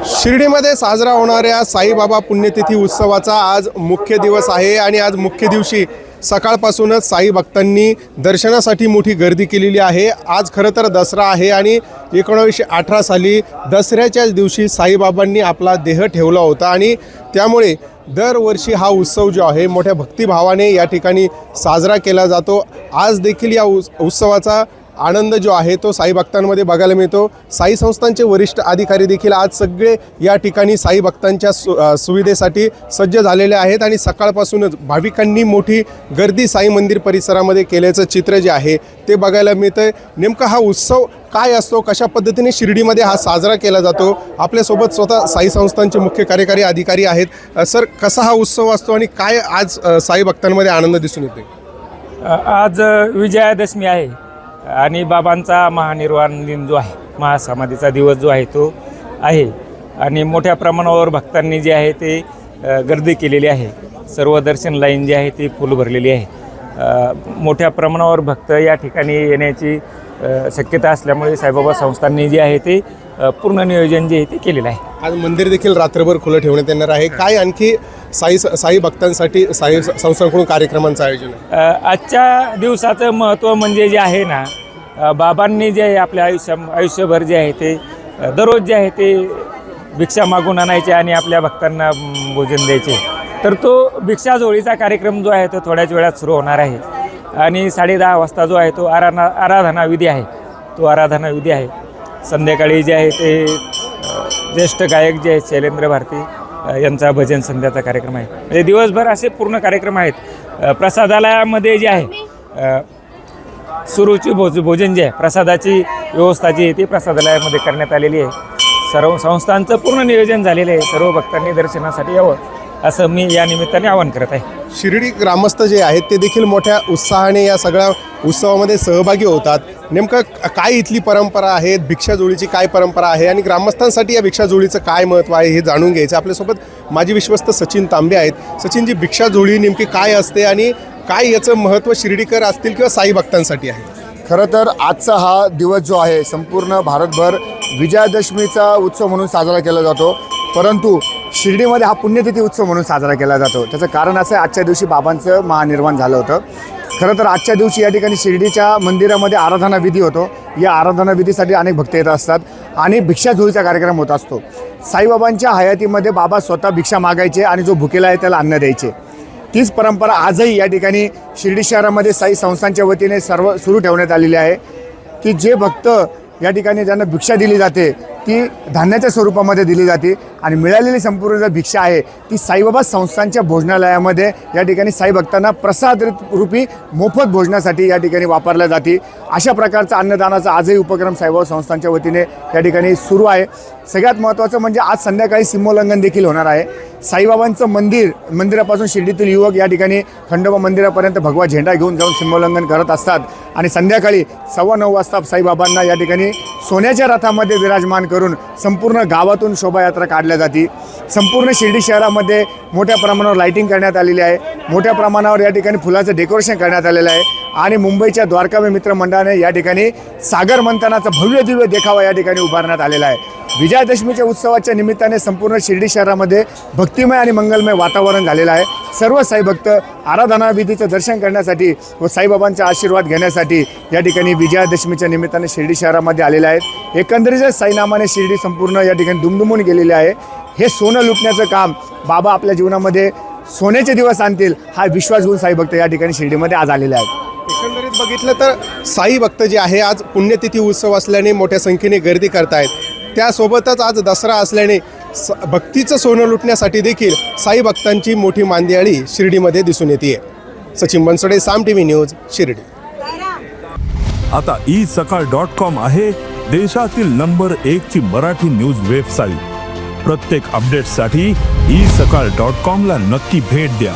शिर्डीमध्ये साजरा होणाऱ्या साईबाबा पुण्यतिथी उत्सवाचा आज मुख्य दिवस आहे आणि आज मुख्य दिवशी सकाळपासूनच साई भक्तांनी दर्शनासाठी मोठी गर्दी केलेली आहे। आज खरं तर दसरा आहे आणि 1918 साली दसऱ्याच्याच दिवशी साईबाबांनी आपला देह ठेवला होता आणि त्यामुळे दरवर्षी हा उत्सव जो आहे मोठ्या भक्तिभावाने या ठिकाणी साजरा केला जातो। आज देखील या उत्सवाचा आनंद जो आहे तो साई भक्तांमध्ये बघायला मिळतो। साई संस्थांचे वरिष्ठ अधिकारी देखील आज सगळे या ठिकाणी साई भक्तांच्या सुविधेसाठी सज्ज झालेले आहेत आणि सकाळपासूनच भाविकांनी मोठी गर्दी साई मंदिर परिसरामध्ये केल्याचं चित्र जे आहे ते बघायला मिळतंय। नेमका हा उत्सव काय असतो, कशा पद्धतीने शिर्डीमध्ये हा साजरा केला जातो, आपल्यासोबत स्वतः साई संस्थांचे मुख्य कार्यकारी अधिकारी आहेत। सर, कसा हा उत्सव असतो आणि काय आज साई भक्तांमध्ये आनंद दिसून येतो? आज विजयादशमी आहे आणि बाबांचा महानिर्वाण दिन जो आहे, महासमाधीचा दिवस जो आहे तो आहे आणि मोठ्या प्रमाणावर भक्तांनी जे आहे ते गर्दी केलेली आहे। सर्व दर्शन लाईन जी आहे ती फुल भरलेली आहे। मोठ्या प्रमाणावर भक्त या ठिकाणी येण्याची शक्यता असल्यामुळे साईबाबा संस्थांनी जे आहे ते पूर्ण नियोजन जे आहे ते केलेलं आहे। आज मंदिर देखील रात्रभर खुलं ठेवण्यात येणार आहे। काय आणखी साई भक्तांसाठी साई संस्थांकडून कार्यक्रमांचं आयोजन आहे? आजच्या दिवसाचं महत्त्व म्हणजे जे आहे ना, बाबांनी जे आपल्या आयुष्यभर जे आहे ते दररोज जे आहे ते भिक्षा मागून आणायचे आणि आपल्या भक्तांना भोजन द्यायचे। तर तो भिक्षाझोळीचा कार्यक्रम जो आहे तो थोड्याच वेळात सुरू होणार आहे आणि 10:30 वाजता जो आहे तो आराधना विधी आहे, तो आराधना विधी आहे। संध्याकाळी जे आहे ते ज्येष्ठ गायक जे आहेत शैलेंद्र भारती यांचा भजन संध्याचा कार्यक्रम आहे। म्हणजे दिवसभर असे पूर्ण कार्यक्रम आहेत। प्रसादालयामध्ये जे आहे सुरुची भोजन जे आहे, प्रसादाची व्यवस्था जी आहे ती प्रसादालयामध्ये करण्यात आलेली आहे। सर्व संस्थांचं पूर्ण नियोजन झालेलं आहे। सर्व भक्तांनी दर्शनासाठी यावं असं मी या निमित्ताने आवाहन करत आहे। शिर्डी ग्रामस्थ जे आहेत ते देखील मोठ्या उत्साहाने या सगळ्या उत्सवामध्ये सहभागी होतात। नेमकं काय इथली परंपरा आहे, भिक्षाझोळीची काय परंपरा आहे आणि ग्रामस्थांसाठी या भिक्षाझोळीचं काय महत्त्व आहे हे जाणून घ्यायचं। आपल्यासोबत माजी विश्वस्त सचिन तांबे आहेत। सचिनजी, भिक्षाझोळी नेमकी काय असते आणि काय याचं महत्त्व शिर्डीकर असतील किंवा साई भक्तांसाठी आहे? खरं तर आजचा हा दिवस जो आहे संपूर्ण भारतभर विजयादशमीचा उत्सव म्हणून साजरा केला जातो, परंतु शिर्डीमध्ये हा पुण्यतिथी उत्सव म्हणून साजरा केला जातो। त्याचं कारण असं आहे, आजच्या दिवशी बाबांचं महानिर्वाण झालं होतं। खरं तर आजच्या दिवशी या ठिकाणी शिर्डीच्या मंदिरामध्ये आराधना विधी होतो। या आराधना विधीसाठी अनेक भक्त येत असतात आणि भिक्षाझोळीचा कार्यक्रम होत असतो। साईबाबांच्या हयातीमध्ये बाबा स्वतः भिक्षा मागायचे आणि जो भुकेला आहे त्याला अन्न द्यायचे। तीच परंपरा आजही या ठिकाणी शिर्डी शहरामध्ये साई संस्थांच्या वतीने सर्व सुरू ठेवण्यात आलेली आहे की जे भक्त या ठिकाणी ज्यांना भिक्षा दिली जाते ती धान्याच्या स्वरूपामध्ये दिली जाते आणि मिळालेली संपूर्ण जी भिक्षा आहे ती साईबाबा संस्थांच्या भोजनालयामध्ये या ठिकाणी साई भक्तांना प्रसाद रूपी मोफत भोजनासाठी या ठिकाणी वापरल्या जाते। अशा प्रकारचा अन्नदानाचा आजही उपक्रम साईबाबा संस्थांच्या वतीने या ठिकाणी सुरू आहे। सगळ्यात महत्त्वाचं म्हणजे आज संध्याकाळी सीमोल्लंघन देखील होणार आहे। साईबाबांचं मंदिरापासून शिर्डीतील युवक या ठिकाणी खंडोबा मंदिरापर्यंत भगवा झेंडा घेऊन जाऊन सीमोल्लंघन करत असतात आणि संध्याकाळी 9:15 वाजता साईबाबांना या ठिकाणी सोन्याच्या रथामध्ये विराजमान करून संपूर्ण गावातून शोभायात्रा काढल्या जाते। संपूर्ण शिर्डी शहरामध्ये मोठ्या प्रमाणावर लाईटिंग करण्यात आलेली आहे। मोठ्या प्रमाणावर या ठिकाणी फुलाचं डेकोरेशन करण्यात आलेलं आहे आणि मुंबईच्या द्वारकावे मित्र मंडळाने या ठिकाणी सागर मंथनाचा भव्य दिव्य देखावा या ठिकाणी उभारण्यात आलेला आहे। विजयादशमीच्या उत्सवाच्या निमित्ताने संपूर्ण शिर्डी शहरामध्ये भक्तिमय आणि मंगलमय वातावरण झालेलं आहे। सर्व साई भक्त आराधना विधीचं दर्शन करण्यासाठी व साईबाबांचा आशीर्वाद घेण्यासाठी या ठिकाणी विजयादशमीच्या निमित्ताने शिर्डी शहरामध्ये आलेले आहेत। एकंदरीतच साईनामाने शिर्डी संपूर्ण या ठिकाणी दुमदुमून गेलेले आहे। हे सोनं लुटण्याचं काम बाबा आपल्या जीवनामध्ये सोन्याचे दिवस आणतील हा विश्वास घेऊन साई भक्त या ठिकाणी शिर्डीमध्ये आज आलेले आहेत। एकंदरीत बघितलं तर साई भक्त जे आहे आज पुण्यतिथी उत्सव असल्याने मोठ्या संख्येने गर्दी करतायत। त्यासोबतच आज दसरा असल्याने भक्तीचं सोनं लुटण्यासाठी देखील साई भक्तांची मोठी मांदियाळी शिर्डीमध्ये दिसून येते। सचिन बनसोडे, साम टीव्ही न्यूज, शिर्डी। आता isakal.com आहे देशातील नंबर 1 ची मराठी न्यूज वेबसाईट। प्रत्येक अपडेटसाठी isakal.com ला नक्की भेट द्या।